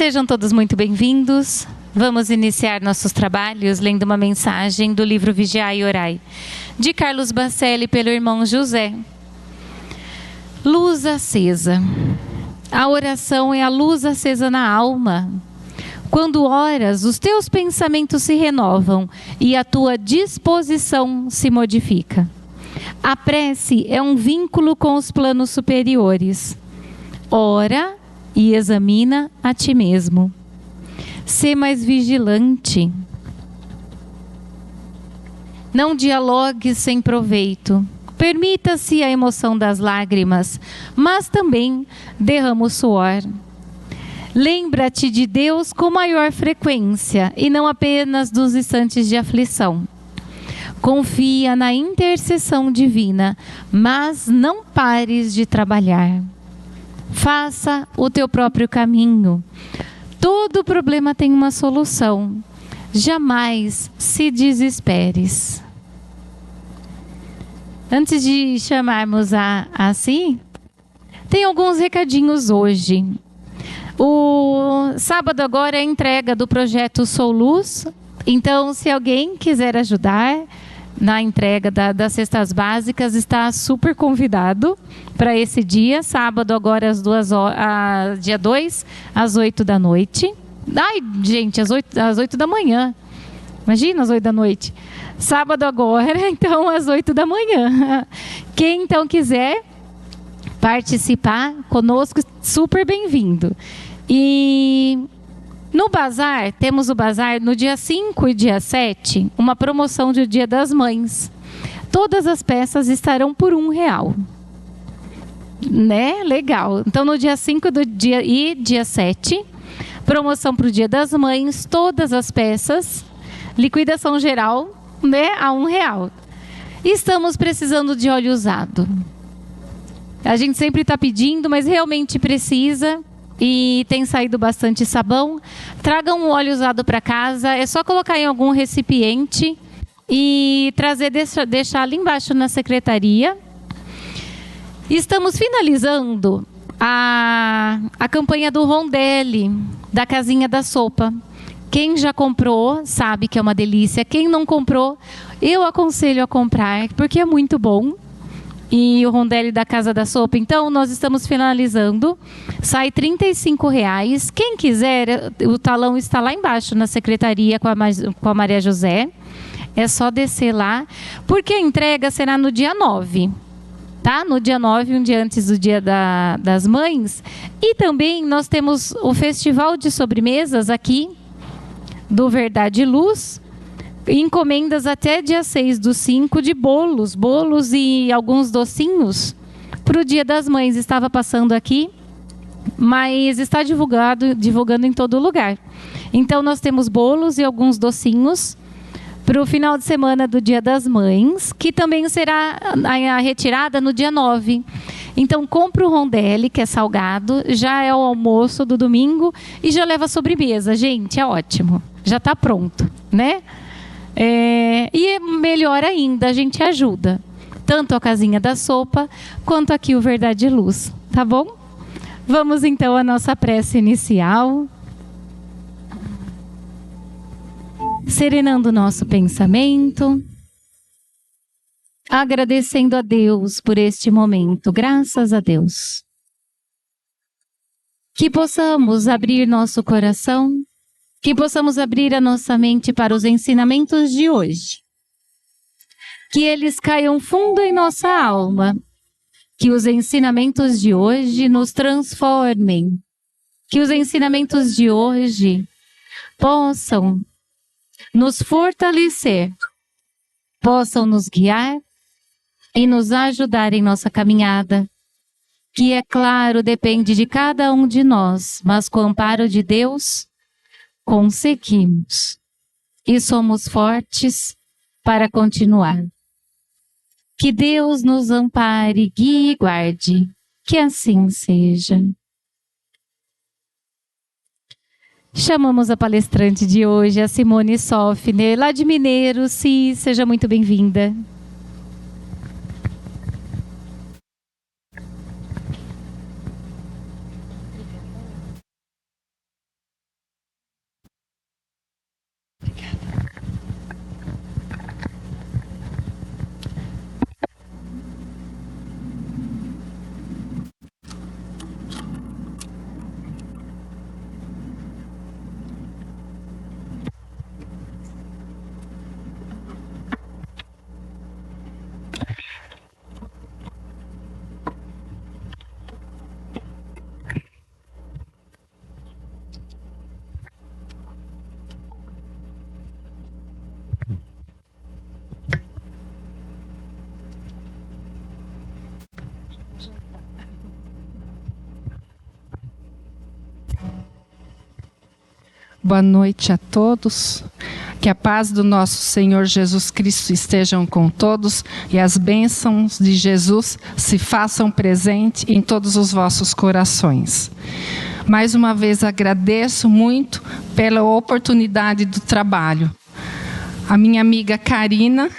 Sejam todos muito bem-vindos. Vamos iniciar nossos trabalhos lendo uma mensagem do livro Vigiai e Orai, de Carlos Bacelli, pelo irmão José. Luz acesa. A oração é a luz acesa na alma. Quando oras, os teus pensamentos se renovam e a tua disposição se modifica. A prece é um vínculo com os planos superiores. Ora e examina a ti mesmo. Sê mais vigilante. Não dialogue sem proveito. Permita-se a emoção das lágrimas, mas também derrama o suor. Lembra-te de Deus com maior frequência e não apenas dos instantes de aflição. Confia na intercessão divina, mas não pares de trabalhar. Faça o teu próprio caminho. Todo problema tem uma solução. Jamais se desesperes. Antes de chamarmos a si, tem alguns recadinhos hoje. O sábado agora é a entrega do projeto Sou Luz. Então, se alguém quiser ajudar na entrega das cestas básicas, está super convidado para esse dia, sábado agora dia 2, às 8 da noite. Ai, gente, às 8 da manhã. Imagina, às 8 da noite. Sábado agora, então, às 8 da manhã. Quem então quiser participar conosco, super bem-vindo. E no bazar, temos o bazar no dia 5 e dia 7, uma promoção de Dia das Mães. Todas as peças estarão por R$1. Né? Legal. Então, no dia 5 e dia 7, promoção para o Dia das Mães, todas as peças, liquidação geral, né, a R$1. Estamos precisando de óleo usado. A gente sempre está pedindo, mas realmente precisa. E tem saído bastante sabão. Tragam um óleo usado para casa. É só colocar em algum recipiente e deixar ali embaixo na secretaria. Estamos finalizando a campanha do Rondelli, da Casinha da Sopa. Quem já comprou sabe que é uma delícia. Quem não comprou, eu aconselho a comprar, porque é muito bom. E o Rondelli da Casa da Sopa, então, nós estamos finalizando. Sai R$35. Quem quiser, o talão está lá embaixo na secretaria com a Maria José. É só descer lá, porque a entrega será no dia 9. Tá? No dia 9, um dia antes do Dia das Mães. E também nós temos o Festival de Sobremesas aqui, do Verdade e Luz. Encomendas até dia 6/5 de bolos e alguns docinhos para o Dia das Mães. Estava passando aqui, mas está divulgando em todo lugar. Então, nós temos bolos e alguns docinhos para o final de semana do Dia das Mães, que também será a retirada no dia 9. Então, compra o Rondelli, que é salgado, já é o almoço do domingo e já leva a sobremesa. Gente, é ótimo. Já está pronto, né? E melhor ainda, a gente ajuda tanto a Casinha da Sopa quanto aqui o Verdade e Luz, tá bom? Vamos então à nossa prece inicial, serenando o nosso pensamento, agradecendo a Deus por este momento, graças a Deus. Que possamos abrir nosso coração, que possamos abrir a nossa mente para os ensinamentos de hoje. Que eles caiam fundo em nossa alma. Que os ensinamentos de hoje nos transformem. Que os ensinamentos de hoje possam nos fortalecer, possam nos guiar e nos ajudar em nossa caminhada. Que, é claro, depende de cada um de nós, mas com o amparo de Deus, conseguimos e somos fortes para continuar. Que Deus nos ampare, guie e guarde, que assim seja. Chamamos a palestrante de hoje, a Simone Sofner, lá de Mineiro. Seja muito bem-vinda. Boa noite a todos. Que a paz do nosso Senhor Jesus Cristo estejam com todos e as bênçãos de Jesus se façam presente em todos os vossos corações. Mais uma vez agradeço muito pela oportunidade do trabalho. A minha amiga Karina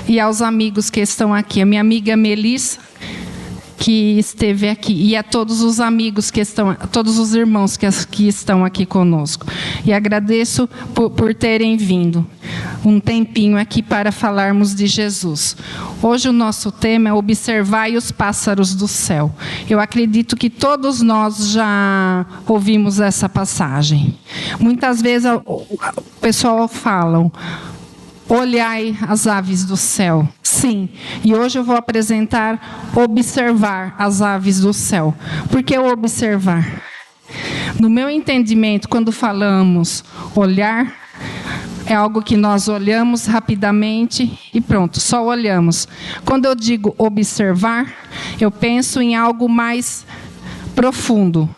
e aos amigos que estão aqui. A minha amiga Melissa, que esteve aqui, e a todos os amigos que estão, todos os irmãos que estão aqui conosco. E agradeço por terem vindo um tempinho aqui para falarmos de Jesus. Hoje o nosso tema é observai os pássaros do céu. Eu acredito que todos nós já ouvimos essa passagem. Muitas vezes o pessoal fala: olhai as aves do céu. Sim, e hoje eu vou apresentar observar as aves do céu. Por que observar? No meu entendimento, quando falamos olhar, é algo que nós olhamos rapidamente e pronto, só olhamos. Quando eu digo observar, eu penso em algo mais profundo.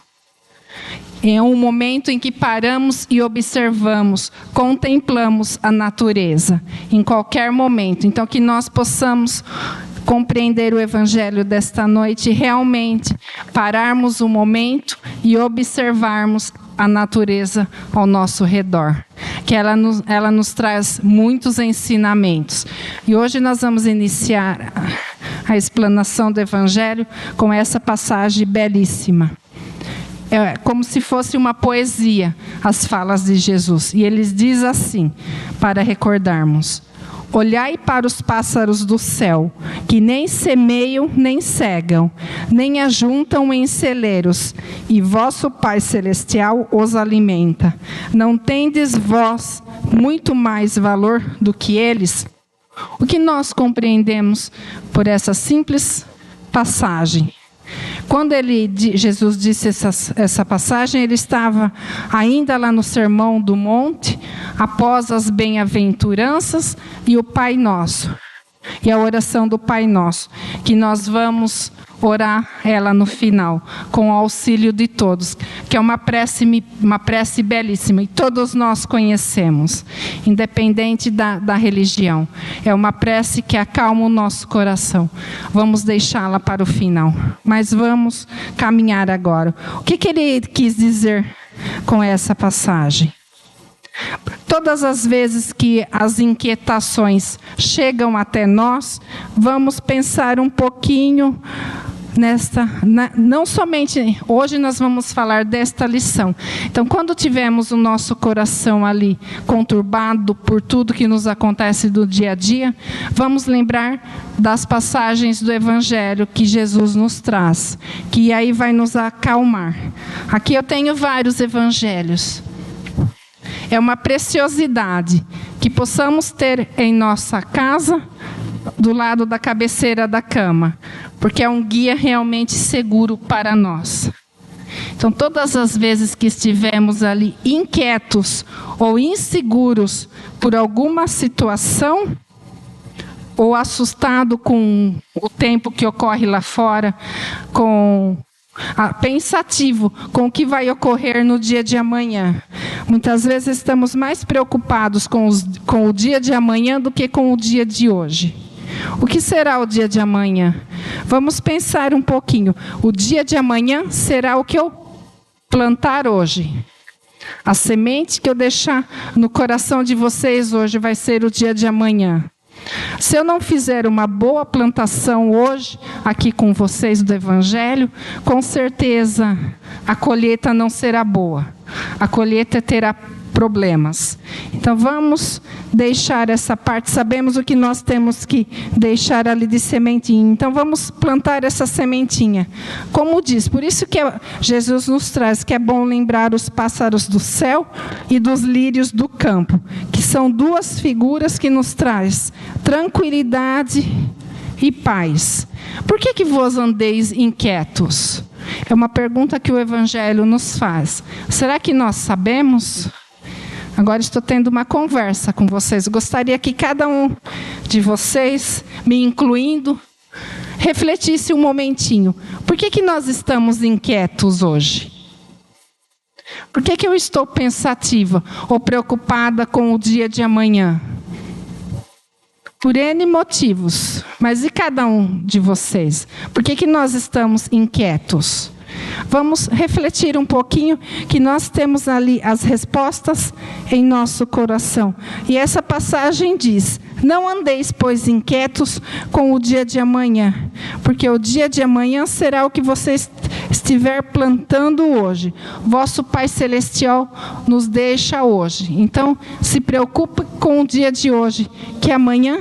É um momento em que paramos e observamos, contemplamos a natureza, em qualquer momento. Então, que nós possamos compreender o Evangelho desta noite e realmente pararmos um momento e observarmos a natureza ao nosso redor. Que ela nos traz muitos ensinamentos. E hoje nós vamos iniciar a explanação do Evangelho com essa passagem belíssima. É como se fosse uma poesia, as falas de Jesus. E ele diz assim, para recordarmos: olhai para os pássaros do céu, que nem semeiam, nem cegam, nem ajuntam em celeiros, e vosso Pai Celestial os alimenta. Não tendes vós muito mais valor do que eles? O que nós compreendemos por essa simples passagem? Quando Jesus disse essa passagem, ele estava ainda lá no Sermão do Monte, após as bem-aventuranças e o Pai Nosso. E a oração do Pai Nosso, que nós vamos orar ela no final, com o auxílio de todos, que é uma prece belíssima, e todos nós conhecemos, independente da religião. É uma prece que acalma o nosso coração. Vamos deixá-la para o final, mas vamos caminhar agora. O que ele quis dizer com essa passagem? Todas as vezes que as inquietações chegam até nós, vamos pensar um pouquinho não somente hoje nós vamos falar desta lição. Então, quando tivermos o nosso coração ali conturbado por tudo que nos acontece do dia a dia, vamos lembrar das passagens do Evangelho que Jesus nos traz, que aí vai nos acalmar. Aqui eu tenho vários evangelhos. É uma preciosidade que possamos ter em nossa casa, do lado da cabeceira da cama, porque é um guia realmente seguro para nós. Então, todas as vezes que estivermos ali inquietos ou inseguros por alguma situação, ou assustado com o tempo que ocorre lá fora, pensativo com o que vai ocorrer no dia de amanhã. Muitas vezes estamos mais preocupados com o dia de amanhã do que com o dia de hoje. O que será o dia de amanhã? Vamos pensar um pouquinho. O dia de amanhã será o que eu plantar hoje. A semente que eu deixar no coração de vocês hoje vai ser o dia de amanhã. Se eu não fizer uma boa plantação hoje, aqui com vocês do Evangelho, com certeza a colheita não será boa. A colheita terá problemas. Então vamos deixar essa parte, sabemos o que nós temos que deixar ali de sementinha. Então vamos plantar essa sementinha. Como diz, por isso que Jesus nos traz que é bom lembrar os pássaros do céu e dos lírios do campo, que são duas figuras que nos traz tranquilidade e paz. Por que vos andeis inquietos? É uma pergunta que o Evangelho nos faz. Será que nós sabemos? Agora estou tendo uma conversa com vocês. Gostaria que cada um de vocês, me incluindo, refletisse um momentinho. Por que nós estamos inquietos hoje? Por que eu estou pensativa ou preocupada com o dia de amanhã? Por N motivos. Mas e cada um de vocês? Por que nós estamos inquietos? Vamos refletir um pouquinho, que nós temos ali as respostas em nosso coração. E essa passagem diz: não andeis, pois, inquietos com o dia de amanhã, porque o dia de amanhã será o que você estiver plantando hoje. Vosso Pai Celestial nos deixa hoje. Então, se preocupe com o dia de hoje, que amanhã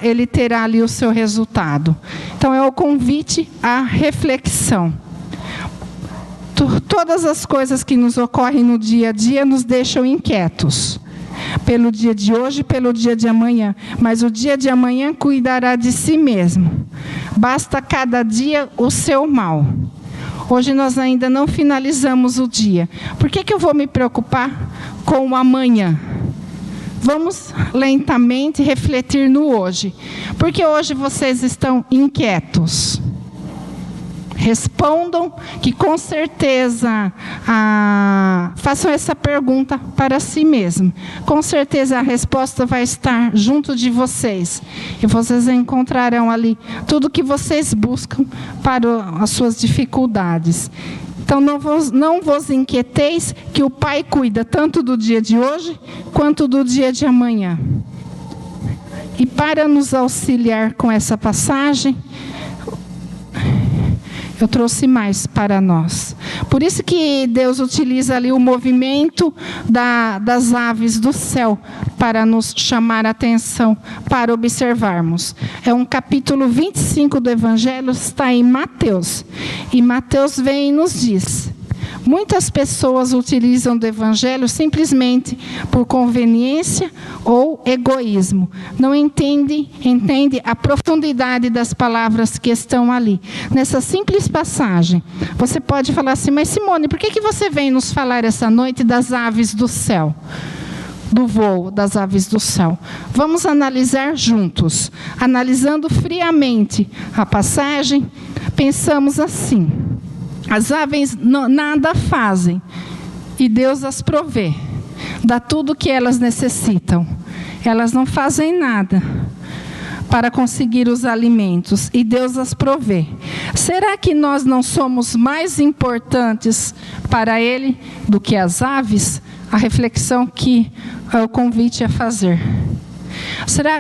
ele terá ali o seu resultado. Então, é o convite à reflexão. Todas as coisas que nos ocorrem no dia a dia nos deixam inquietos. Pelo dia de hoje, pelo dia de amanhã. Mas o dia de amanhã cuidará de si mesmo. Basta cada dia o seu mal. Hoje nós ainda não finalizamos o dia. Por que eu vou me preocupar com o amanhã? Vamos lentamente refletir no hoje. Porque hoje vocês estão inquietos. Respondam que com certeza, façam essa pergunta para si mesmo. Com certeza a resposta vai estar junto de vocês. E vocês encontrarão ali tudo que vocês buscam para as suas dificuldades. Então não vos inquieteis, que o Pai cuida tanto do dia de hoje, quanto do dia de amanhã. E para nos auxiliar com essa passagem, eu trouxe mais para nós. Por isso que Deus utiliza ali o movimento das aves do céu para nos chamar a atenção, para observarmos. É um capítulo 25 do Evangelho, está em Mateus. E Mateus vem e nos diz: muitas pessoas utilizam do Evangelho simplesmente por conveniência ou egoísmo. Não entende a profundidade das palavras que estão ali. Nessa simples passagem, você pode falar assim: mas Simone, por que você vem nos falar essa noite das aves do céu? Do voo das aves do céu. Vamos analisar juntos. Analisando friamente a passagem, pensamos assim: as aves nada fazem e Deus as provê. Dá tudo o que elas necessitam. Elas não fazem nada para conseguir os alimentos e Deus as provê. Será que nós não somos mais importantes para Ele do que as aves? A reflexão que é o convite a fazer.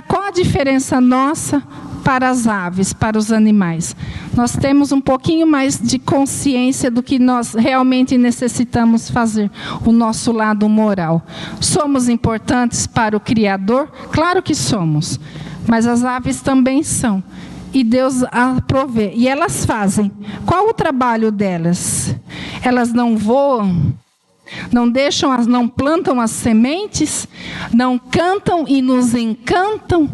Qual a diferença nossa para as aves, para os animais? Nós temos um pouquinho mais de consciência do que nós realmente necessitamos fazer, o nosso lado moral. Somos importantes para o Criador? Claro que somos, mas as aves também são. E Deus a provê. E elas fazem. Qual o trabalho delas? Elas não voam, não plantam as sementes, não cantam e nos encantam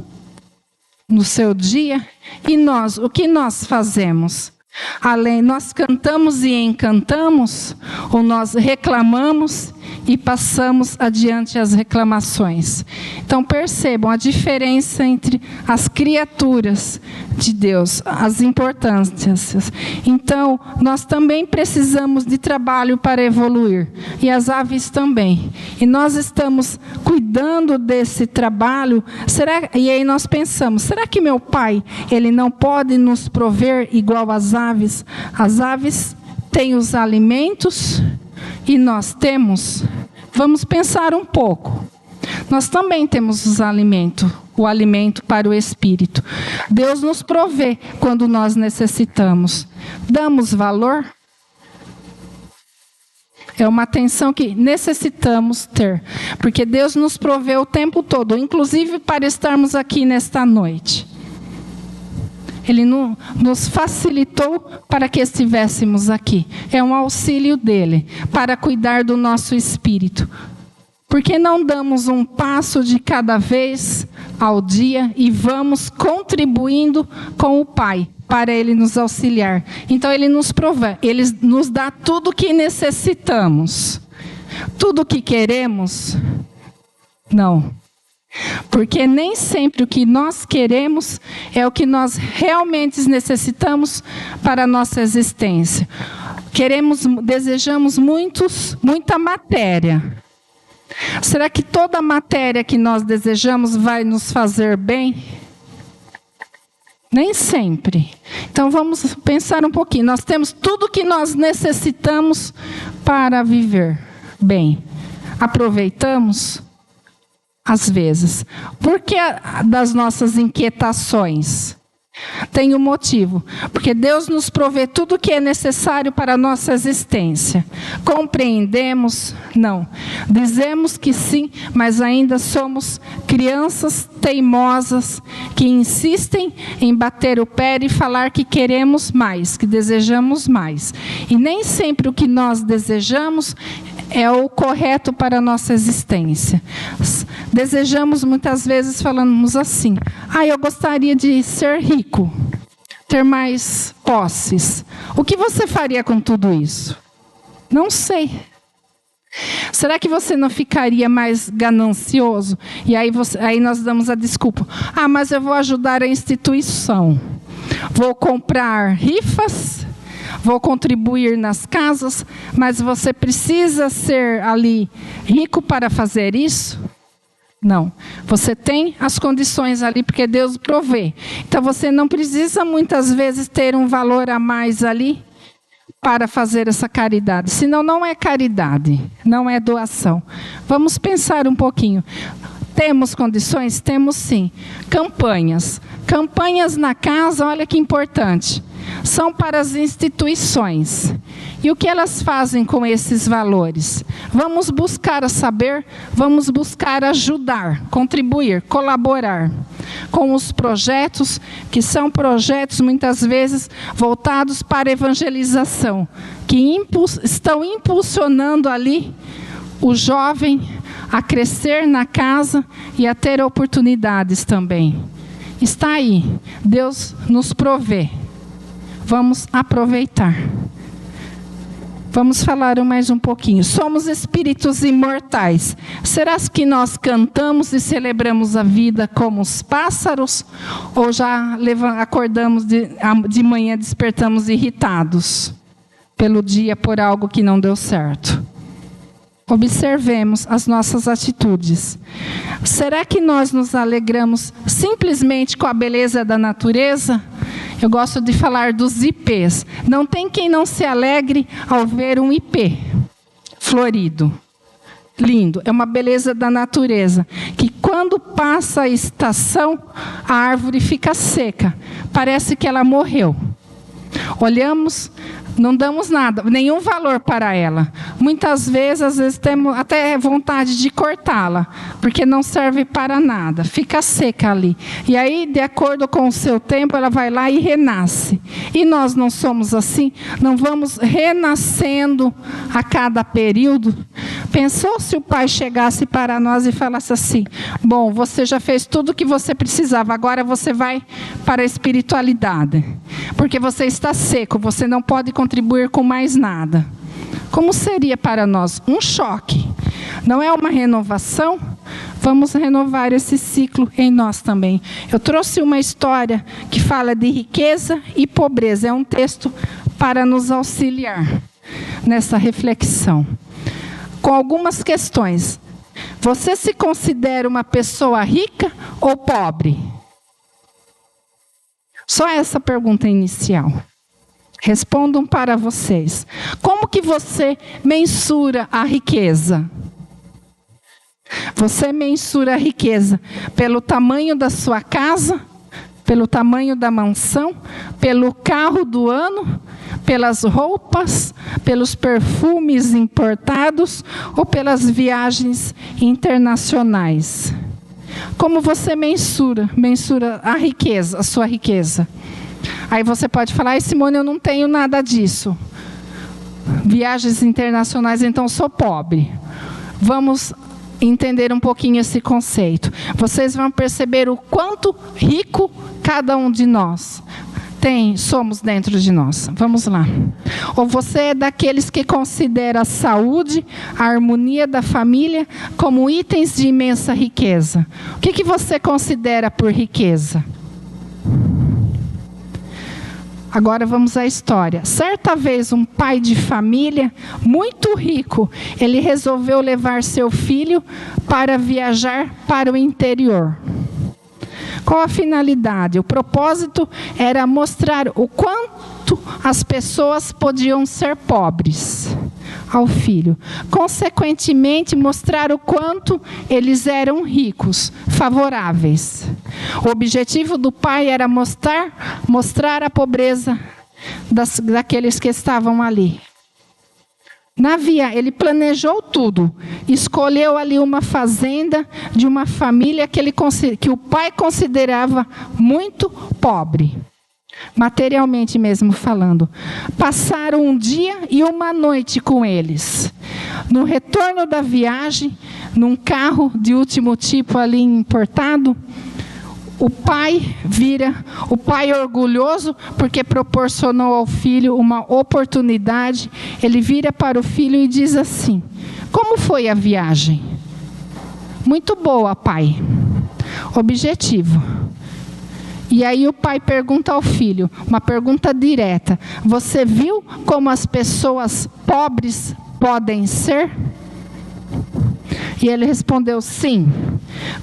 no seu dia. E nós, o que nós fazemos? Nós cantamos e encantamos, ou nós reclamamos e passamos adiante as reclamações? Então percebam a diferença entre as criaturas de Deus, as importâncias. Então nós também precisamos de trabalho para evoluir, e as aves também. E nós estamos cuidando desse trabalho. E aí nós pensamos: será que meu Pai, Ele não pode nos prover igual às aves? As aves têm os alimentos e nós temos. Vamos pensar um pouco. Nós também temos os alimentos, o alimento para o espírito. Deus nos provê quando nós necessitamos. Damos valor? É uma atenção que necessitamos ter, porque Deus nos provê o tempo todo, inclusive para estarmos aqui nesta noite. Ele nos facilitou para que estivéssemos aqui. É um auxílio dele para cuidar do nosso espírito. Por que não damos um passo de cada vez ao dia e vamos contribuindo com o Pai para Ele nos auxiliar? Então Ele nos provê, Ele nos dá tudo o que necessitamos. Tudo o que queremos? Não. Porque nem sempre o que nós queremos é o que nós realmente necessitamos para a nossa existência. desejamos muita matéria. Será que toda a matéria que nós desejamos vai nos fazer bem? Nem sempre. Então vamos pensar um pouquinho. Nós temos tudo o que nós necessitamos para viver bem. Aproveitamos? Às vezes. Por que das nossas inquietações? Tem um motivo. Porque Deus nos provê tudo o que é necessário para a nossa existência. Compreendemos? Não. Dizemos que sim, mas ainda somos crianças teimosas que insistem em bater o pé e falar que queremos mais, que desejamos mais. E nem sempre o que nós desejamos é o correto para a nossa existência. Desejamos muitas vezes, falamos assim: eu gostaria de ser rico, ter mais posses. O que você faria com tudo isso? Não sei. Será que você não ficaria mais ganancioso? E aí nós damos a desculpa: mas eu vou ajudar a instituição. Vou comprar rifas, vou contribuir nas casas, mas você precisa ser ali rico para fazer isso? Não. Você tem as condições ali porque Deus provê. Então você não precisa muitas vezes ter um valor a mais ali para fazer essa caridade. Senão não é caridade, não é doação. Vamos pensar um pouquinho. Temos condições? Temos sim. Campanhas. Campanhas na casa, olha que importante. São para as instituições. E o que elas fazem com esses valores? Vamos buscar saber, vamos buscar ajudar, contribuir, colaborar com os projetos, que são projetos muitas vezes voltados para a evangelização, que estão impulsionando ali o jovem a crescer na casa e a ter oportunidades também. Está aí, Deus nos provê. Vamos aproveitar. Vamos falar mais um pouquinho. Somos espíritos imortais. Será que nós cantamos e celebramos a vida como os pássaros? Ou já acordamos de manhã, despertamos irritados pelo dia por algo que não deu certo? Observemos as nossas atitudes. Será que nós nos alegramos simplesmente com a beleza da natureza? Eu gosto de falar dos ipês. Não tem quem não se alegre ao ver um ipê florido. Lindo. É uma beleza da natureza. Que quando passa a estação, a árvore fica seca. Parece que ela morreu. Olhamos, não damos nada, nenhum valor para ela. Muitas vezes, às vezes, temos até vontade de cortá-la, porque não serve para nada, fica seca ali. E aí, de acordo com o seu tempo, ela vai lá e renasce. E nós não somos assim? Não vamos renascendo a cada período? Pensou se o Pai chegasse para nós e falasse assim: bom, você já fez tudo o que você precisava, agora você vai para a espiritualidade, porque você está seco, você não pode contribuir com mais nada. Como seria para nós? Um choque. Não é uma renovação? Vamos renovar esse ciclo em nós também. Eu trouxe uma história que fala de riqueza e pobreza. É um texto para nos auxiliar nessa reflexão. Com algumas questões. Você se considera uma pessoa rica ou pobre? Só essa pergunta inicial. Respondam para vocês. Como que você mensura a riqueza? Você mensura a riqueza pelo tamanho da sua casa, pelo tamanho da mansão, pelo carro do ano, pelas roupas, pelos perfumes importados ou pelas viagens internacionais? Como você mensura a riqueza, a sua riqueza? Aí você pode falar: Simone, eu não tenho nada disso. Viagens internacionais, então sou pobre. Vamos entender um pouquinho esse conceito. Vocês vão perceber o quanto rico cada um de nós somos dentro de nós. Vamos lá. Ou você é daqueles que considera a saúde, a harmonia da família como itens de imensa riqueza? O que você considera por riqueza? Agora vamos à história. Certa vez, um pai de família muito rico, ele resolveu levar seu filho para viajar para o interior. Qual a finalidade? O propósito era mostrar o quanto as pessoas podiam ser pobres ao filho. Consequentemente, mostrar o quanto eles eram ricos, favoráveis. O objetivo do pai era mostrar a pobreza daqueles que estavam ali. Ele planejou tudo, escolheu ali uma fazenda de uma família que o pai considerava muito pobre, materialmente mesmo falando. Passaram um dia e uma noite com eles. No retorno da viagem, num carro de último tipo ali importado, o pai orgulhoso, porque proporcionou ao filho uma oportunidade, ele vira para o filho e diz assim: como foi a viagem? Muito boa, pai. Objetivo. E aí o pai pergunta ao filho, uma pergunta direta: você viu como as pessoas pobres podem ser? E ele respondeu sim.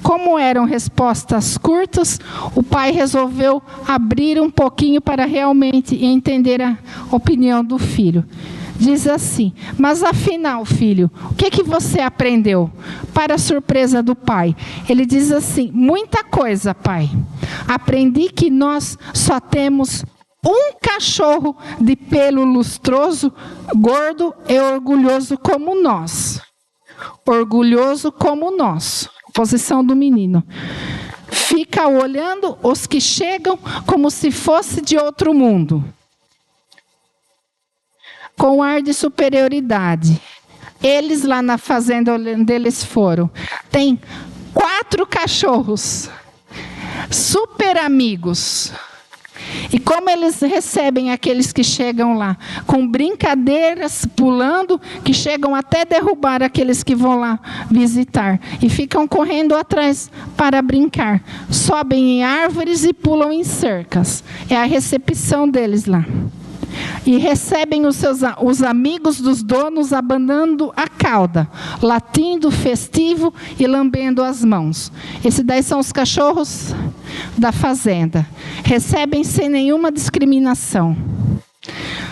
Como eram respostas curtas, o pai resolveu abrir um pouquinho para realmente entender a opinião do filho. Diz assim: mas afinal, filho, o que você aprendeu? Para a surpresa do pai, ele diz assim: muita coisa, pai. Aprendi que nós só temos um cachorro de pelo lustroso, gordo e orgulhoso como nós. Orgulhoso como nós. Posição do menino. Fica olhando os que chegam como se fosse de outro mundo, com ar de superioridade. Eles lá na fazenda onde eles foram, tem 4 cachorros, super amigos. E como eles recebem aqueles que chegam lá, com brincadeiras, pulando, que chegam até derrubar aqueles que vão lá visitar. E ficam correndo atrás para brincar. Sobem em árvores e pulam em cercas. É a recepção deles lá. E recebem os amigos dos donos abanando a cauda, latindo, festivo e lambendo as mãos. Esses daí são os cachorros da fazenda. Recebem sem nenhuma discriminação.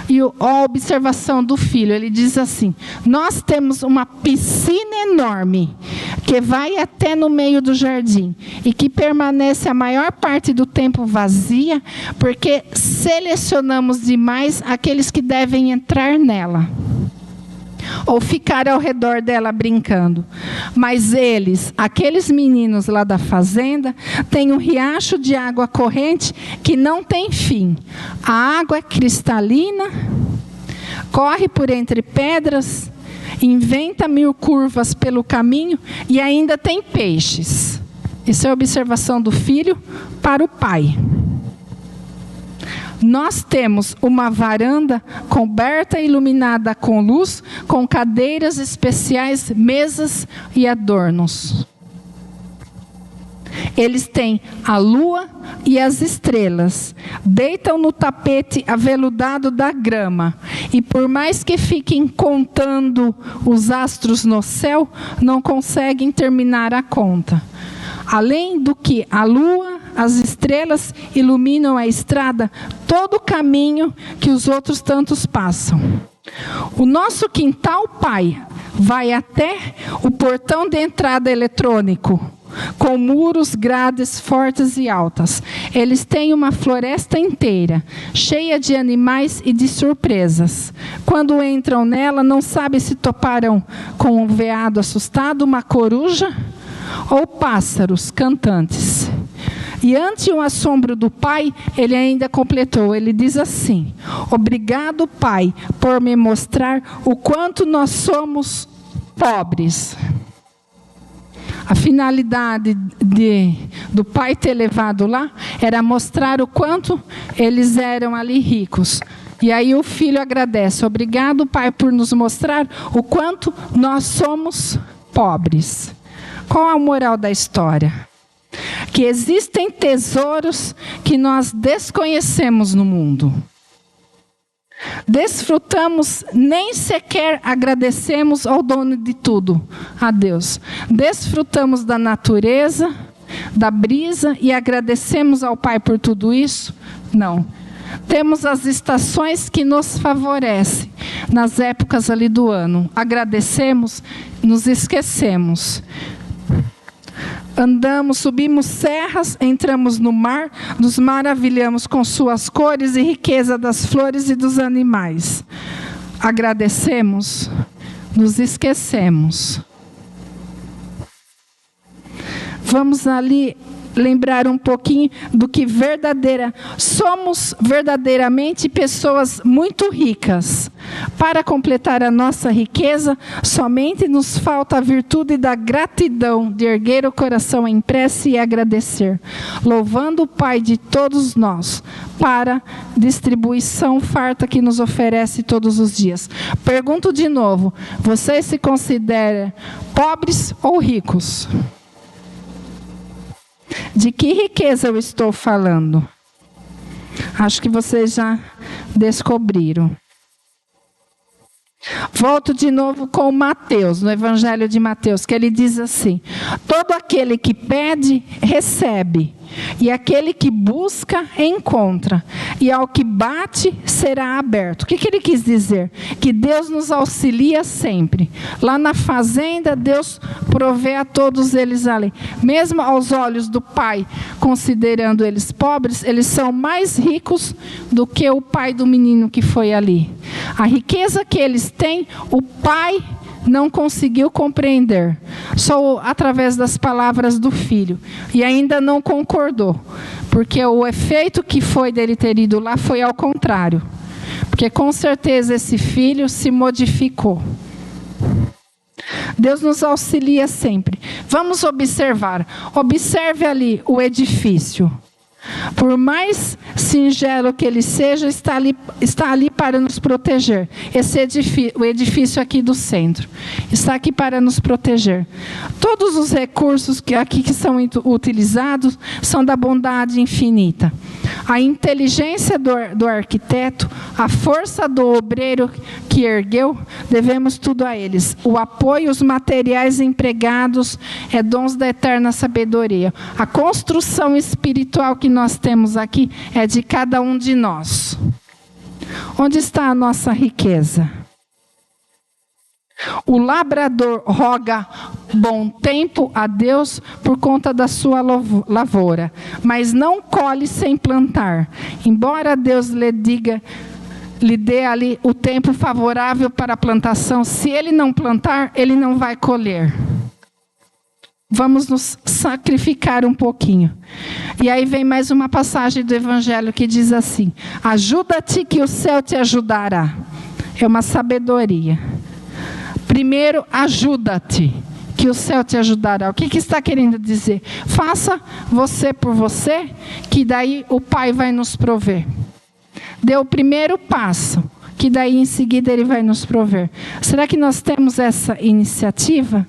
E a observação do filho, ele diz assim: nós temos uma piscina enorme que vai até no meio do jardim e que permanece a maior parte do tempo vazia porque selecionamos demais aqueles que devem entrar nela ou ficar ao redor dela brincando. Mas eles, aqueles meninos lá da fazenda, têm um riacho de água corrente que não tem fim. A água é cristalina, corre por entre pedras, inventa 1000 curvas pelo caminho e ainda tem peixes. Essa é a observação do filho para o pai. Nós temos uma varanda coberta e iluminada com luz, com cadeiras especiais, mesas e adornos. Eles têm a lua e as estrelas. Deitam no tapete aveludado da grama. E por mais que fiquem contando os astros no céu, não conseguem terminar a conta. Além do que a lua, as estrelas iluminam a estrada, todo o caminho que os outros tantos passam. O nosso quintal, pai, vai até o portão de entrada eletrônico, com muros, grades fortes e altas. Eles têm uma floresta inteira, cheia de animais e de surpresas. Quando entram nela, não sabem se toparão com um veado assustado, uma coruja ou pássaros cantantes. E ante o assombro do pai, ele ainda completou, ele diz assim: obrigado, pai, por me mostrar o quanto nós somos pobres. A finalidade do pai ter levado lá era mostrar o quanto eles eram ali ricos. E aí o filho agradece: obrigado, pai, por nos mostrar o quanto nós somos pobres. Qual a moral da história? Que existem tesouros que nós desconhecemos no mundo. Desfrutamos, nem sequer agradecemos ao dono de tudo, a Deus. Desfrutamos da natureza, da brisa e agradecemos ao Pai por tudo isso? Não. Temos as estações que nos favorecem, nas épocas ali do ano. Agradecemos, nos esquecemos. Andamos, subimos serras, entramos no mar, nos maravilhamos com suas cores e riqueza das flores e dos animais. Agradecemos, nos esquecemos. Vamos ali lembrar um pouquinho do que somos verdadeiramente pessoas muito ricas. Para completar a nossa riqueza, somente nos falta a virtude da gratidão, de erguer o coração em prece e agradecer, louvando o Pai de todos nós, para distribuição farta que nos oferece todos os dias. Pergunto de novo, vocês se consideram pobres ou ricos? De que riqueza eu estou falando? Acho que vocês já descobriram. Volto de novo com Mateus, no Evangelho de Mateus, que ele diz assim: todo aquele que pede, recebe, e aquele que busca, encontra, e ao que bate, será aberto. O que ele quis dizer? Que Deus nos auxilia sempre. Lá na fazenda, Deus provê a todos eles ali. Mesmo aos olhos do Pai, considerando eles pobres, eles são mais ricos do que o pai do menino que foi ali. A riqueza que eles têm, o Pai não conseguiu compreender, só através das palavras do filho, e ainda não concordou, porque o efeito que foi dele ter ido lá foi ao contrário, porque com certeza esse filho se modificou. Deus nos auxilia sempre. Vamos observar. Observe ali o edifício. Por mais singelo que ele seja, está ali para nos proteger. O edifício aqui do centro está aqui para nos proteger. Todos os recursos que são utilizados são da bondade infinita. A inteligência do arquiteto, a força do obreiro que ergueu, devemos tudo a eles. O apoio, os materiais empregados, dons da eterna sabedoria. A construção espiritual que nós temos aqui é de cada um de nós. Onde está a nossa riqueza? O labrador roga bom tempo a Deus por conta da sua lavoura, mas não colhe sem plantar. Embora Deus lhe dê ali o tempo favorável para a plantação, se ele não plantar, ele não vai colher. Vamos nos sacrificar um pouquinho. E aí vem mais uma passagem do Evangelho que diz assim: ajuda-te que o céu te ajudará. É uma sabedoria. Primeiro, ajuda-te, que o céu te ajudará. O que está querendo dizer? Faça você por você, que daí o Pai vai nos prover. Dê o primeiro passo, que daí em seguida Ele vai nos prover. Será que nós temos essa iniciativa?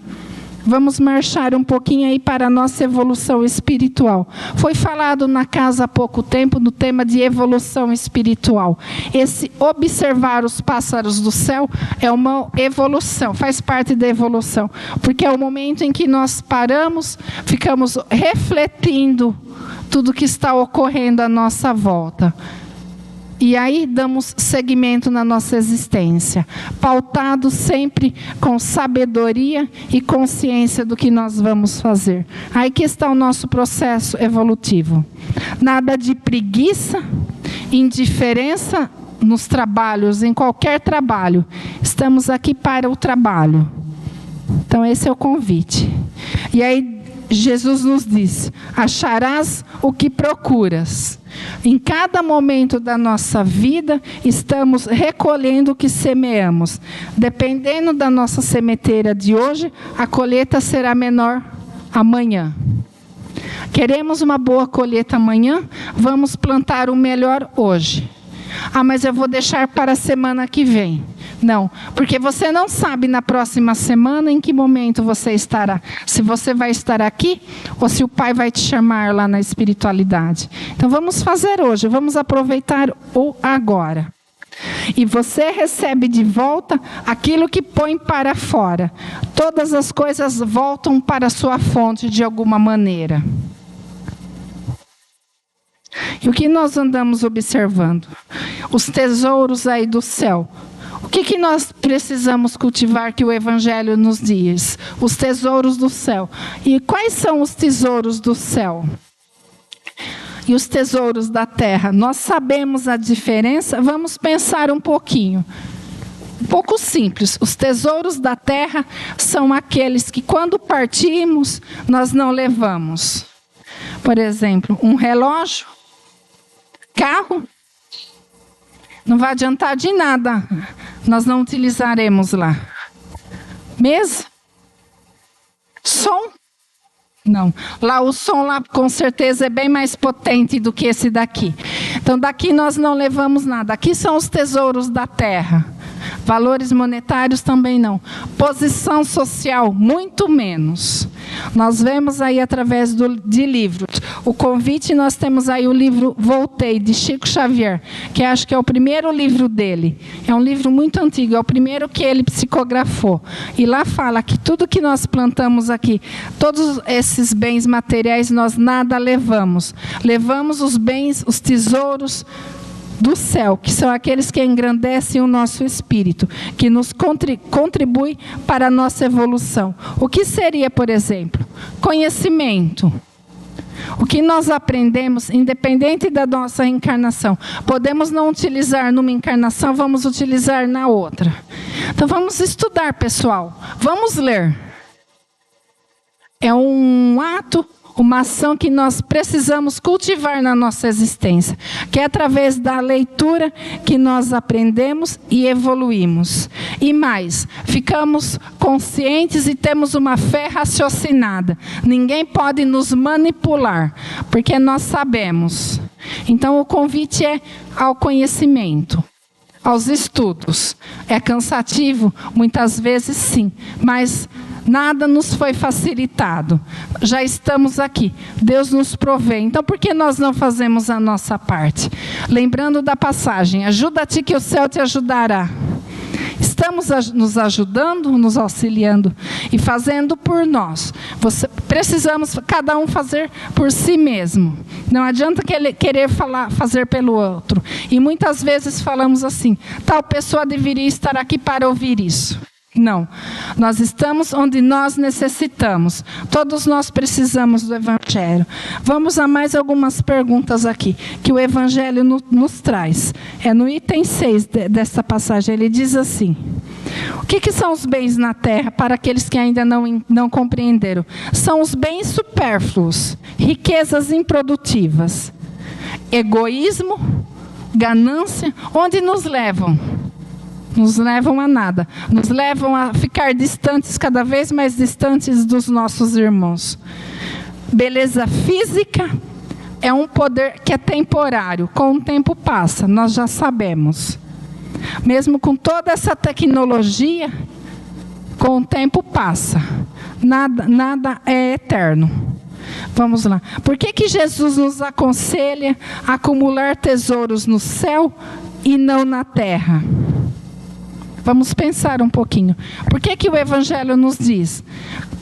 Vamos marchar um pouquinho aí para a nossa evolução espiritual. Foi falado na casa há pouco tempo no tema de evolução espiritual. Esse observar os pássaros do céu é uma evolução, faz parte da evolução. Porque é o momento em que nós paramos, ficamos refletindo tudo que está ocorrendo à nossa volta. E aí damos seguimento na nossa existência, pautado sempre com sabedoria e consciência do que nós vamos fazer. Aí que está o nosso processo evolutivo. Nada de preguiça, indiferença nos trabalhos, em qualquer trabalho. Estamos aqui para o trabalho. Então esse é o convite. E aí Jesus nos diz: acharás o que procuras. Em cada momento da nossa vida, estamos recolhendo o que semeamos. Dependendo da nossa sementeira de hoje, a colheita será menor amanhã. Queremos uma boa colheita amanhã? Vamos plantar o melhor hoje. Ah, mas eu vou deixar para a semana que vem. Não, porque você não sabe na próxima semana em que momento você estará. Se você vai estar aqui ou se o Pai vai te chamar lá na espiritualidade. Então vamos fazer hoje, vamos aproveitar o agora. e você recebe de volta aquilo que põe para fora. Todas as coisas voltam para a sua fonte de alguma maneira. E o que nós andamos observando? Os tesouros aí do céu. O que nós precisamos cultivar que o Evangelho nos diz? Os tesouros do céu. E quais são os tesouros do céu? E os tesouros da terra? Nós sabemos a diferença? Vamos pensar um pouquinho. Um pouco simples. Os tesouros da terra são aqueles que, quando partimos, nós não levamos. Por exemplo, um relógio, carro, não vai adiantar de nada. Nós não utilizaremos lá. Mesa? Som? Não. Lá o som lá com certeza é bem mais potente do que esse daqui. Então daqui nós não levamos nada. Aqui são os tesouros da terra. Valores monetários também não. Posição social, muito menos. Nós vemos aí através de livros. O convite, nós temos aí o livro Voltei, de Chico Xavier, que acho que é o primeiro livro dele. É um livro muito antigo, é o primeiro que ele psicografou. E lá fala que tudo que nós plantamos aqui, todos esses bens materiais, nós nada levamos. Levamos os bens, os tesouros do céu, que são aqueles que engrandecem o nosso espírito, que nos contribui para a nossa evolução. O que seria, por exemplo, conhecimento? O que nós aprendemos, independente da nossa encarnação, podemos não utilizar numa encarnação, vamos utilizar na outra. Então vamos estudar, pessoal. Vamos ler. É um ato, uma ação que nós precisamos cultivar na nossa existência, que é através da leitura que nós aprendemos e evoluímos. E mais, ficamos conscientes e temos uma fé raciocinada. Ninguém pode nos manipular, porque nós sabemos. Então o convite é ao conhecimento, aos estudos. É cansativo? Muitas vezes sim, mas nada nos foi facilitado. Já estamos aqui. Deus nos provê. Então, por que nós não fazemos a nossa parte? Lembrando da passagem, ajuda-te que o céu te ajudará. Estamos nos ajudando, nos auxiliando e fazendo por nós. Precisamos cada um fazer por si mesmo. Não adianta querer fazer pelo outro. E muitas vezes falamos assim, tal pessoa deveria estar aqui para ouvir isso. Não, nós estamos onde nós necessitamos. Todos nós precisamos do Evangelho. Vamos a mais algumas perguntas aqui, que o Evangelho nos traz. É no item 6 dessa passagem, ele diz assim: o que são os bens na terra, para aqueles que ainda não compreenderam? São os bens supérfluos, riquezas improdutivas, egoísmo, ganância, onde nos levam? Nos levam a nada. Nos levam a ficar distantes, cada vez mais distantes dos nossos irmãos. Beleza física é um poder que é temporário. Com o tempo passa, nós já sabemos. Mesmo com toda essa tecnologia, com o tempo passa. Nada é eterno. Vamos lá. Por que Jesus nos aconselha a acumular tesouros no céu e não na terra? Vamos pensar um pouquinho. Por que o Evangelho nos diz?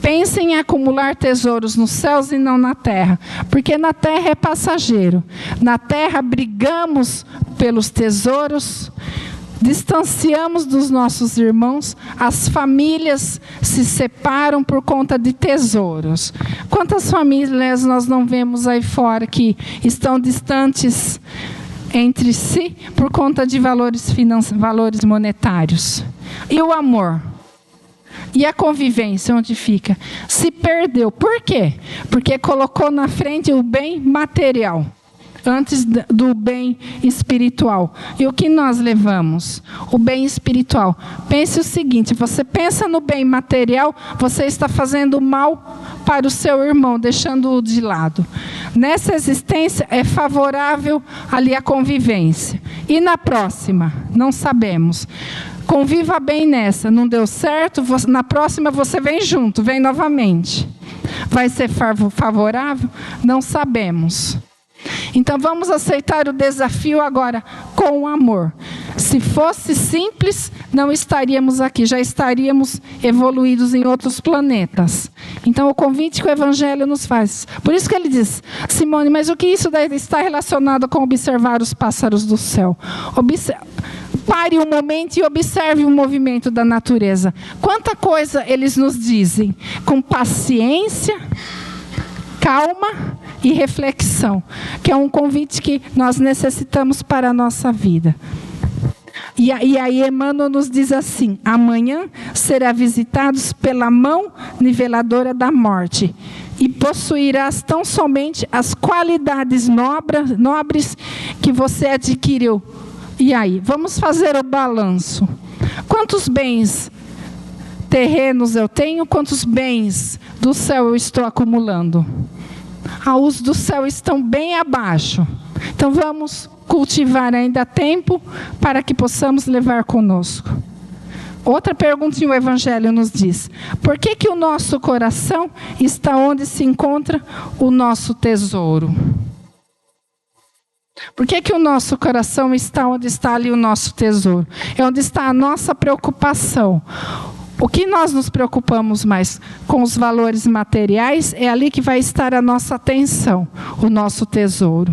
Pensem em acumular tesouros nos céus e não na terra. Porque na terra é passageiro. Na terra brigamos pelos tesouros, distanciamos dos nossos irmãos, as famílias se separam por conta de tesouros. Quantas famílias nós não vemos aí fora que estão distantes entre si por conta de valores monetários? E o amor? E a convivência, onde fica? Se perdeu. Por quê? Porque colocou na frente o bem material antes do bem espiritual. E o que nós levamos? O bem espiritual. Pense o seguinte, você pensa no bem material, você está fazendo mal para o seu irmão, deixando-o de lado. Nessa existência é favorável ali a convivência. E na próxima? Não sabemos. Conviva bem nessa. Não deu certo? Na próxima você vem junto, vem novamente. Vai ser favorável? Não sabemos. Então vamos aceitar o desafio agora com amor. Se fosse simples, não estaríamos aqui, já estaríamos evoluídos em outros planetas. Então, o convite que o Evangelho nos faz. Por isso que ele diz, Simone, mas o que isso está relacionado com observar os pássaros do céu? Pare um momento e observe o movimento da natureza. Quanta coisa eles nos dizem, com paciência, calma e reflexão, que é um convite que nós necessitamos para a nossa vida. E aí Emmanuel nos diz assim: amanhã será visitados pela mão niveladora da morte, e possuirás tão somente as qualidades nobres que você adquiriu. E aí, vamos fazer o balanço. Quantos bens terrenos eu tenho? Quantos bens do céu eu estou acumulando? Os do céu estão bem abaixo. Então vamos cultivar ainda a tempo para que possamos levar conosco. Outra pergunta o Evangelho nos diz: por que o nosso coração está onde se encontra o nosso tesouro? Por que o nosso coração está onde está ali o nosso tesouro? É onde está a nossa preocupação. O que nós nos preocupamos mais com os valores materiais, é ali que vai estar a nossa atenção, o nosso tesouro.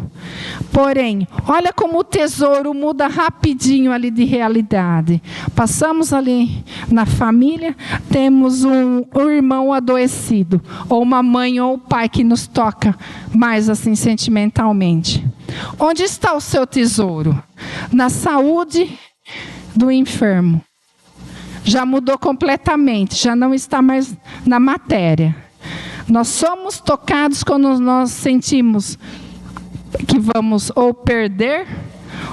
Porém, olha como o tesouro muda rapidinho ali de realidade. Passamos ali na família, temos um irmão adoecido, ou uma mãe ou um pai que nos toca mais assim sentimentalmente. Onde está o seu tesouro? Na saúde do enfermo. Já mudou completamente, já não está mais na matéria. Nós somos tocados quando nós sentimos que vamos ou perder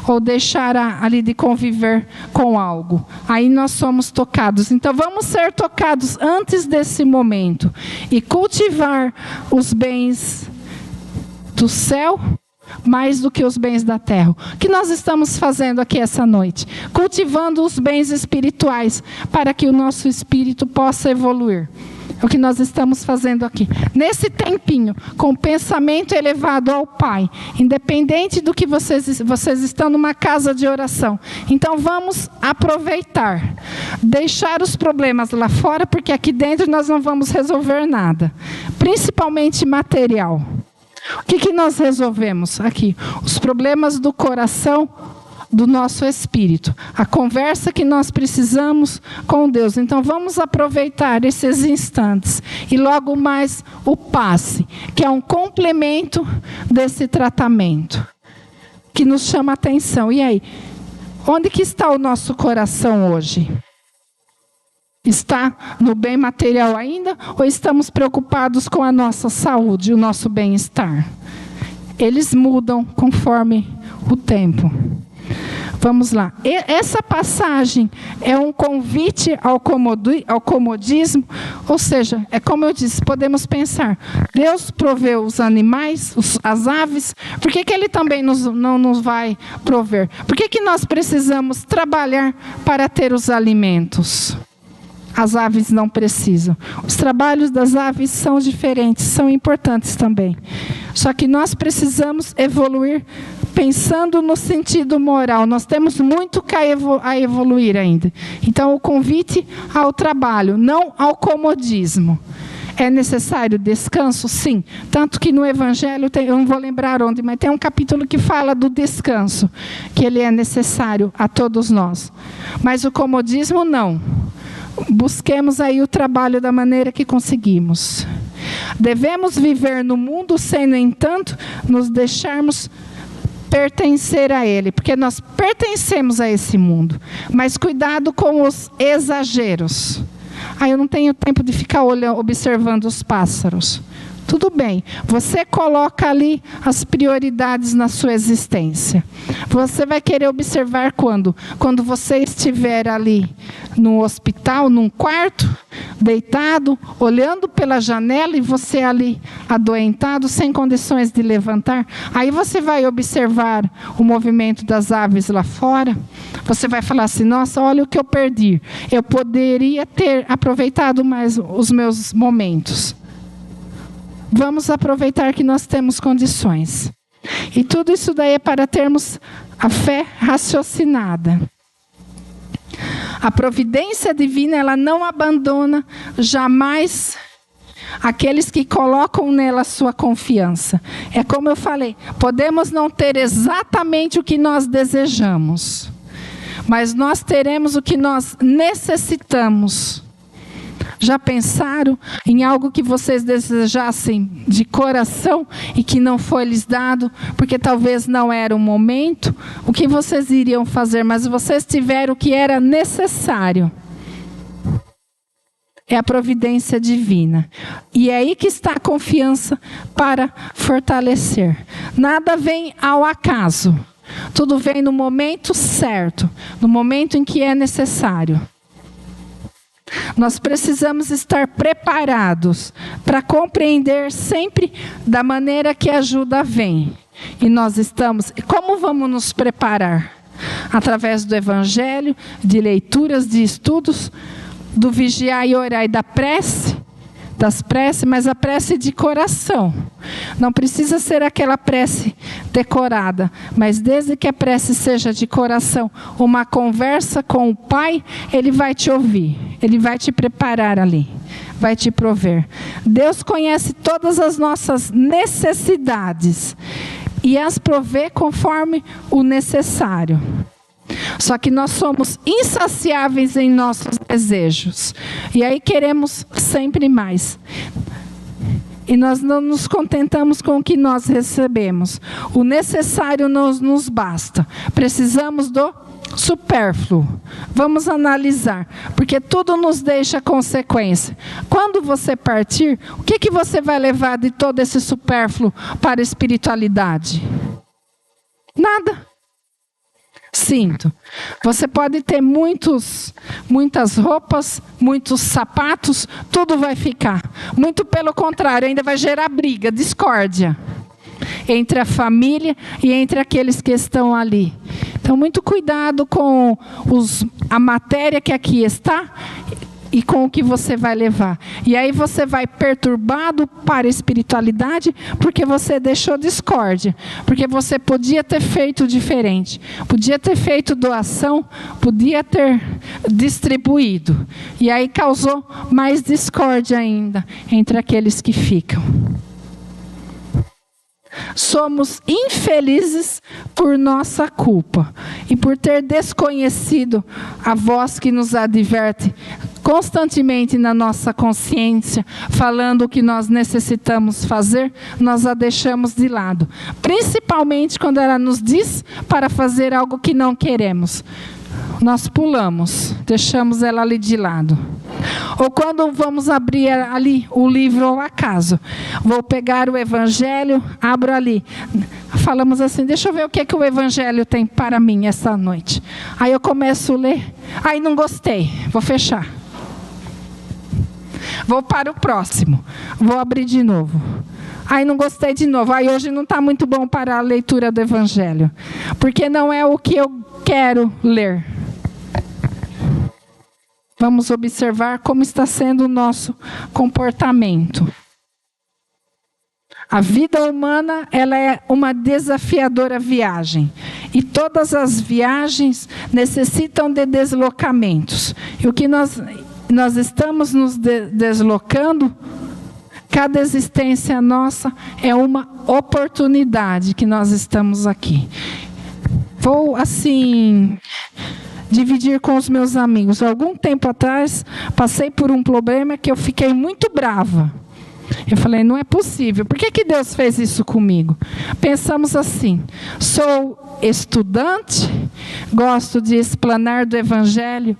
ou deixar ali de conviver com algo. Aí nós somos tocados. Então vamos ser tocados antes desse momento e cultivar os bens do céu mais do que os bens da terra. O que nós estamos fazendo aqui essa noite? Cultivando os bens espirituais para que o nosso espírito possa evoluir. É o que nós estamos fazendo aqui. Nesse tempinho, com o pensamento elevado ao Pai, independente do que vocês estão numa casa de oração. Então vamos aproveitar, deixar os problemas lá fora, porque aqui dentro nós não vamos resolver nada, principalmente material. O que nós resolvemos aqui? Os problemas do coração, do nosso espírito. A conversa que nós precisamos com Deus. Então vamos aproveitar esses instantes. E logo mais o passe, que é um complemento desse tratamento, que nos chama a atenção. E aí? Onde que está o nosso coração hoje? Está no bem material ainda? Ou estamos preocupados com a nossa saúde, o nosso bem-estar? Eles mudam conforme o tempo. Vamos lá. Essa passagem é um convite ao comodismo, ou seja, é como eu disse, podemos pensar, Deus proveu os animais, as aves, por que Ele também não nos vai prover? Por que nós precisamos trabalhar para ter os alimentos? As aves não precisam. Os trabalhos das aves são diferentes, são importantes também. Só que nós precisamos evoluir pensando no sentido moral. Nós temos muito a evoluir ainda. Então, o convite ao trabalho, não ao comodismo. É necessário descanso? Sim. Tanto que no Evangelho, eu não vou lembrar onde, mas tem um capítulo que fala do descanso, que ele é necessário a todos nós. Mas o comodismo, não. Busquemos aí o trabalho da maneira que conseguimos. Devemos viver no mundo sem, no entanto, nos deixarmos pertencer a ele, porque nós pertencemos a esse mundo. Mas cuidado com os exageros. Eu não tenho tempo de ficar observando os pássaros. Tudo bem, você coloca ali as prioridades na sua existência. Você vai querer observar quando? Quando você estiver ali no hospital, num quarto, deitado, olhando pela janela e você ali adoentado, sem condições de levantar. Aí você vai observar o movimento das aves lá fora. Você vai falar assim, nossa, olha o que eu perdi. Eu poderia ter aproveitado mais os meus momentos. Vamos aproveitar que nós temos condições. E tudo isso daí é para termos a fé raciocinada. A providência divina, ela não abandona jamais aqueles que colocam nela sua confiança. É como eu falei, podemos não ter exatamente o que nós desejamos, mas nós teremos o que nós necessitamos. Já pensaram em algo que vocês desejassem de coração e que não foi lhes dado, porque talvez não era o momento? O que vocês iriam fazer? Mas vocês tiveram o que era necessário. É a providência divina. E é aí que está a confiança para fortalecer. Nada vem ao acaso. Tudo vem no momento certo, no momento em que é necessário. Nós precisamos estar preparados para compreender sempre da maneira que a ajuda vem. E nós estamos. Como vamos nos preparar? Através do Evangelho, de leituras, de estudos, do vigiar e orar e da prece, das preces, mas a prece de coração. Não precisa ser aquela prece decorada, mas desde que a prece seja de coração, uma conversa com o Pai, Ele vai te ouvir, Ele vai te preparar ali, vai te prover. Deus conhece todas as nossas necessidades e as provê conforme o necessário. Só que nós somos insaciáveis em nossos desejos. E aí queremos sempre mais. E nós não nos contentamos com o que nós recebemos. O necessário não nos basta. Precisamos do supérfluo. Vamos analisar. Porque tudo nos deixa consequência. Quando você partir, o que você vai levar de todo esse supérfluo para a espiritualidade? Nada. Sinto. Você pode ter muitas roupas, muitos sapatos, tudo vai ficar. Muito pelo contrário, ainda vai gerar briga, discórdia entre a família e entre aqueles que estão ali. Então, muito cuidado com a matéria que aqui está e com o que você vai levar. E aí você vai perturbado para a espiritualidade porque você deixou discórdia. Porque você podia ter feito diferente. Podia ter feito doação, podia ter distribuído. E aí causou mais discórdia ainda entre aqueles que ficam. Somos infelizes por nossa culpa e por ter desconhecido a voz que nos adverte constantemente na nossa consciência, falando o que nós necessitamos fazer, nós a deixamos de lado. Principalmente quando ela nos diz para fazer algo que não queremos. Nós pulamos, deixamos ela ali de lado. Ou quando vamos abrir ali o livro ao acaso. Vou pegar o Evangelho, abro ali. Falamos assim, deixa eu ver o que o Evangelho tem para mim essa noite. Aí eu começo a ler. Aí não gostei, vou fechar. Vou para o próximo. Vou abrir de novo. Aí não gostei de novo. Aí hoje não está muito bom para a leitura do Evangelho. Porque não é o que eu quero ler. Vamos observar como está sendo o nosso comportamento. A vida humana, ela é uma desafiadora viagem. E todas as viagens necessitam de deslocamentos. E o que nós estamos nos deslocando, cada existência nossa é uma oportunidade que nós estamos aqui. Vou, assim, dividir com os meus amigos. Algum tempo atrás, passei por um problema que eu fiquei muito brava. Eu falei, não é possível. Por que Deus fez isso comigo? Pensamos assim, sou estudante, gosto de explanar do Evangelho,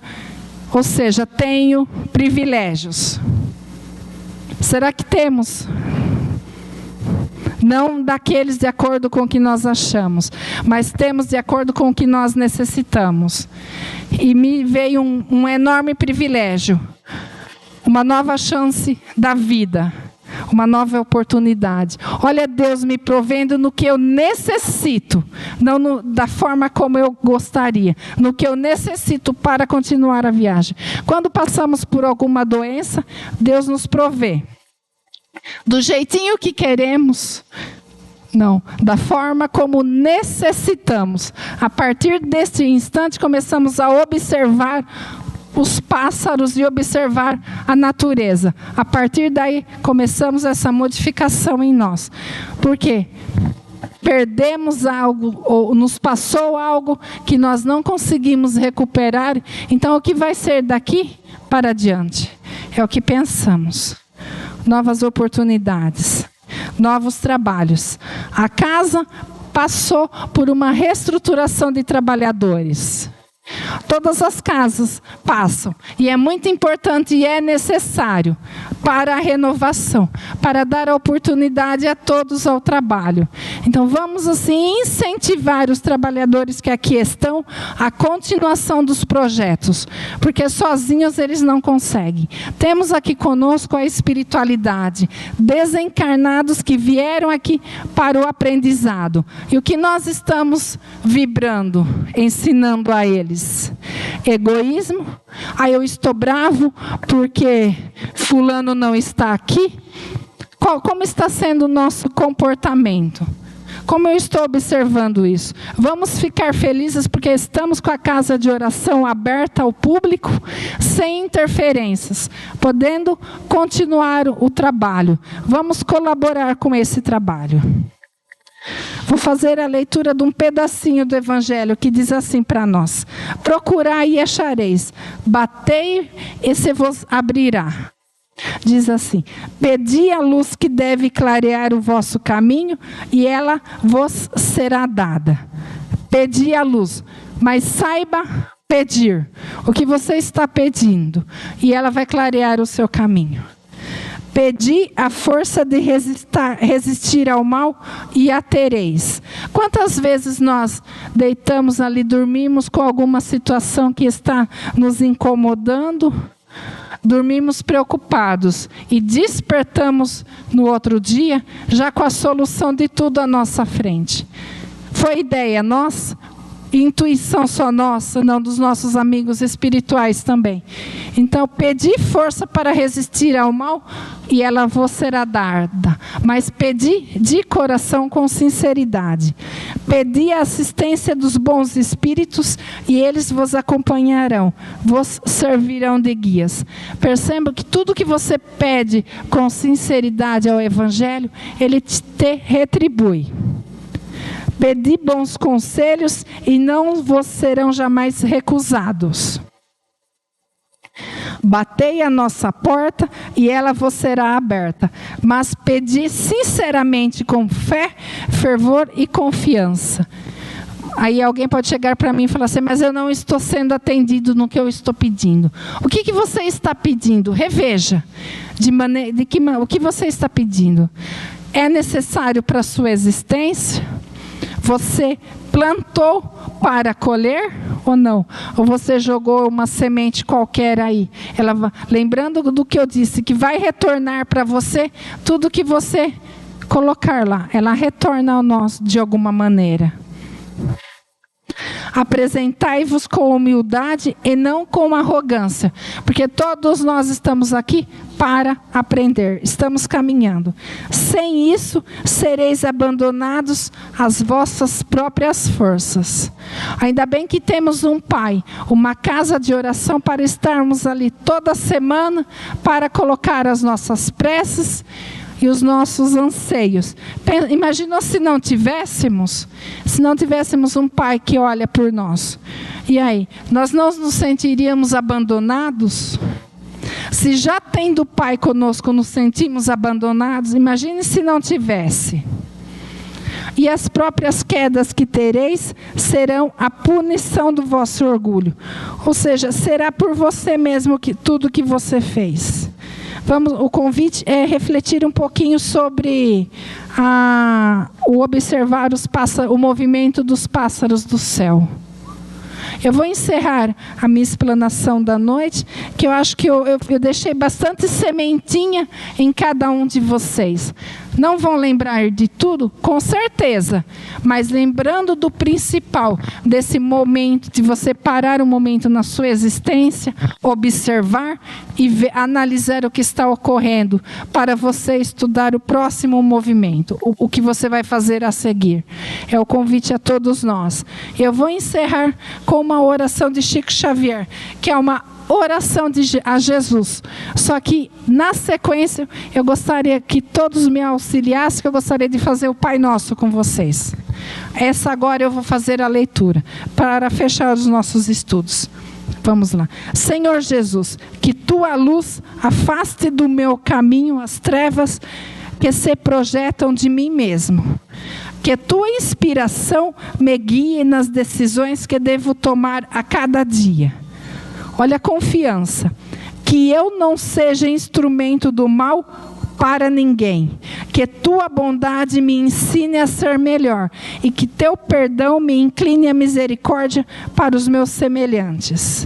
ou seja, tenho privilégios. Será que temos? Não daqueles de acordo com o que nós achamos, mas temos de acordo com o que nós necessitamos. E me veio um enorme privilégio, uma nova chance da vida, uma nova oportunidade. Olha Deus me provendo no que eu necessito, não da forma como eu gostaria, no que eu necessito para continuar a viagem. Quando passamos por alguma doença, Deus nos provê. Do jeitinho que queremos, não, da forma como necessitamos. A partir deste instante, começamos a observar os pássaros e observar a natureza. A partir daí, começamos essa modificação em nós. Por quê? Perdemos algo, ou nos passou algo que nós não conseguimos recuperar. Então, o que vai ser daqui para diante? É o que pensamos. Novas oportunidades, novos trabalhos. A casa passou por uma reestruturação de trabalhadores. Todas as casas passam, e é muito importante e é necessário para a renovação, para dar a oportunidade a todos ao trabalho. Então vamos assim incentivar os trabalhadores que aqui estão a continuação dos projetos, porque sozinhos eles não conseguem. Temos aqui conosco a espiritualidade, desencarnados que vieram aqui para o aprendizado. E o que nós estamos vibrando, ensinando a eles? Egoísmo. Eu estou bravo porque fulano não está aqui. Como está sendo o nosso comportamento? Como eu estou observando isso? Vamos ficar felizes porque estamos com a casa de oração aberta ao público, sem interferências, podendo continuar o trabalho. Vamos colaborar com esse trabalho. Vou fazer a leitura de um pedacinho do Evangelho que diz assim para nós: procurai e achareis, batei e se vos abrirá. Diz assim: pedi a luz que deve clarear o vosso caminho e ela vos será dada. Pedi a luz, mas saiba pedir o que você está pedindo e ela vai clarear o seu caminho. Pedi a força de resistir ao mal e a tereis. Quantas vezes nós deitamos ali, dormimos com alguma situação que está nos incomodando, dormimos preocupados e despertamos no outro dia já com a solução de tudo à nossa frente. Foi ideia nossa? Intuição só nossa, não dos nossos amigos espirituais também. Então, pedi força para resistir ao mal e ela vos será dada. Mas pedi de coração com sinceridade. Pedi a assistência dos bons espíritos e eles vos acompanharão, vos servirão de guias. Perceba que tudo que você pede com sinceridade ao Evangelho, ele te retribui. Pedi bons conselhos e não vos serão jamais recusados. Batei a nossa porta e ela vos será aberta. Mas pedi sinceramente com fé, fervor e confiança. Aí alguém pode chegar para mim e falar assim: mas eu não estou sendo atendido no que eu estou pedindo. O que você está pedindo? Reveja. O que você está pedindo? É necessário para a sua existência? Você plantou para colher ou não? Ou você jogou uma semente qualquer aí? Lembrando do que eu disse, que vai retornar para você tudo que você colocar lá. Ela retorna ao nós de alguma maneira. Apresentai-vos com humildade e não com arrogância, porque todos nós estamos aqui para aprender, estamos caminhando. Sem isso, sereis abandonados às vossas próprias forças. Ainda bem que temos um Pai, uma casa de oração para estarmos ali toda semana, para colocar as nossas preces e os nossos anseios. Imagina se não tivéssemos um Pai que olha por nós. E aí, nós não nos sentiríamos abandonados? Se já tendo o Pai conosco nos sentimos abandonados, imagine se não tivesse. E as próprias quedas que tereis serão a punição do vosso orgulho. Ou seja, será por você mesmo que tudo que você fez. O convite é refletir um pouquinho sobre o observar o movimento dos pássaros do céu. Eu vou encerrar a minha explanação da noite, que eu acho que eu deixei bastante sementinha em cada um de vocês. Não vão lembrar de tudo? Com certeza. Mas lembrando do principal, desse momento, de você parar um momento na sua existência, observar e analisar o que está ocorrendo, para você estudar o próximo movimento, o que você vai fazer a seguir. É o convite a todos nós. Eu vou encerrar com uma oração de Chico Xavier, que é uma oração a Jesus. Só que, na sequência, eu gostaria que todos me auxiliassem, que eu gostaria de fazer o Pai Nosso com vocês. Essa agora eu vou fazer a leitura, para fechar os nossos estudos. Vamos lá. Senhor Jesus, que tua luz afaste do meu caminho as trevas que se projetam de mim mesmo. Que tua inspiração me guie nas decisões que devo tomar a cada dia. Olha a confiança. Que eu não seja instrumento do mal para ninguém. Que tua bondade me ensine a ser melhor. E que teu perdão me incline a misericórdia para os meus semelhantes.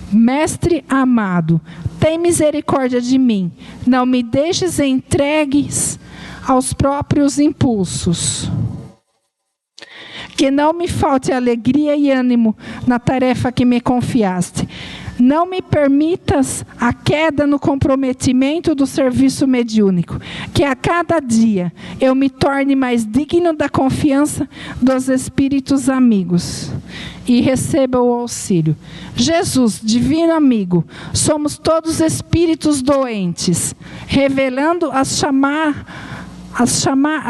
Mestre amado, tem misericórdia de mim. Não me deixes entregues aos próprios impulsos. Que não me falte alegria e ânimo na tarefa que me confiaste. Não me permitas a queda no comprometimento do serviço mediúnico. Que a cada dia eu me torne mais digno da confiança dos espíritos amigos. E receba o auxílio. Jesus, divino amigo, somos todos espíritos doentes, revelando as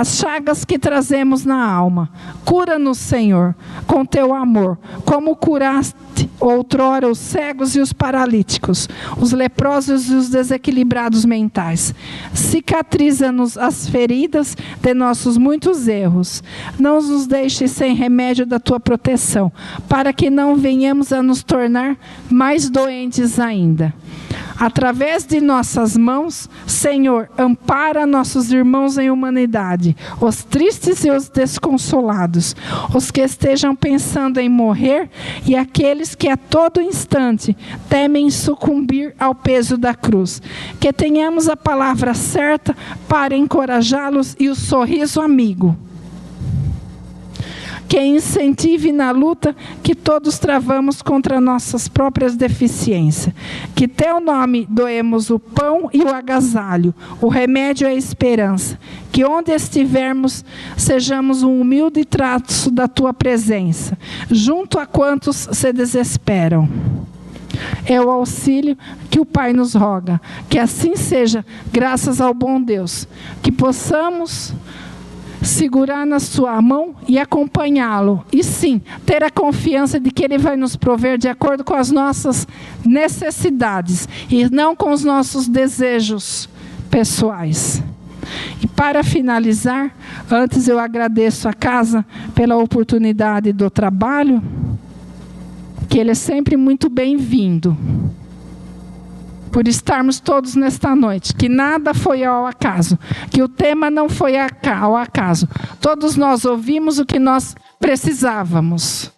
chagas que trazemos na alma. Cura-nos, Senhor, com teu amor, como curaste outrora os cegos e os paralíticos, os leprosos e os desequilibrados mentais. Cicatriza-nos as feridas de nossos muitos erros. Não nos deixes sem remédio da tua proteção, para que não venhamos a nos tornar mais doentes ainda. Através de nossas mãos, Senhor, ampara nossos irmãos em humanidade, os tristes e os desconsolados, os que estejam pensando em morrer e aqueles que a todo instante temem sucumbir ao peso da cruz. Que tenhamos a palavra certa para encorajá-los e o sorriso amigo. Que incentive na luta que todos travamos contra nossas próprias deficiências. Que teu nome doemos o pão e o agasalho, o remédio é a esperança. Que onde estivermos, sejamos um humilde traço da tua presença, junto a quantos se desesperam. É o auxílio que o Pai nos roga. Que assim seja, graças ao bom Deus. Que possamos segurar na sua mão e acompanhá-lo. E sim, ter a confiança de que Ele vai nos prover de acordo com as nossas necessidades e não com os nossos desejos pessoais. E para finalizar, antes eu agradeço a casa pela oportunidade do trabalho, que ele é sempre muito bem-vindo. Por estarmos todos nesta noite, que nada foi ao acaso, que o tema não foi ao acaso. Todos nós ouvimos o que nós precisávamos.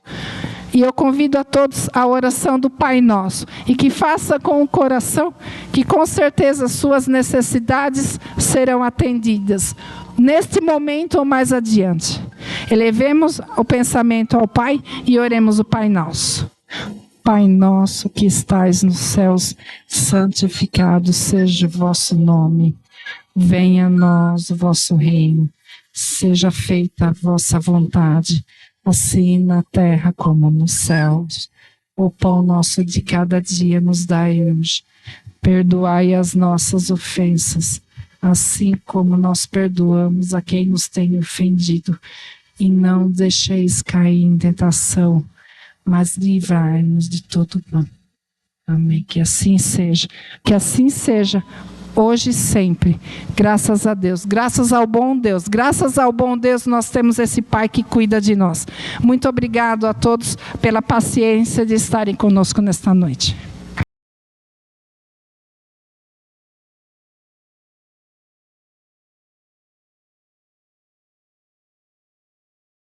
E eu convido a todos à oração do Pai Nosso, e que faça com o coração, que com certeza suas necessidades serão atendidas, neste momento ou mais adiante. Elevemos o pensamento ao Pai e oremos o Pai Nosso. Pai nosso que estais nos céus, santificado seja o vosso nome. Venha a nós o vosso reino. Seja feita a vossa vontade, assim na terra como nos céus. O pão nosso de cada dia nos dai hoje. Perdoai as nossas ofensas, assim como nós perdoamos a quem nos tem ofendido. E não deixeis cair em tentação, mas livrai-nos de todo mal. Amém. Que assim seja. Que assim seja, hoje e sempre. Graças a Deus. Graças ao bom Deus. Graças ao bom Deus nós temos esse Pai que cuida de nós. Muito obrigado a todos pela paciência de estarem conosco nesta noite.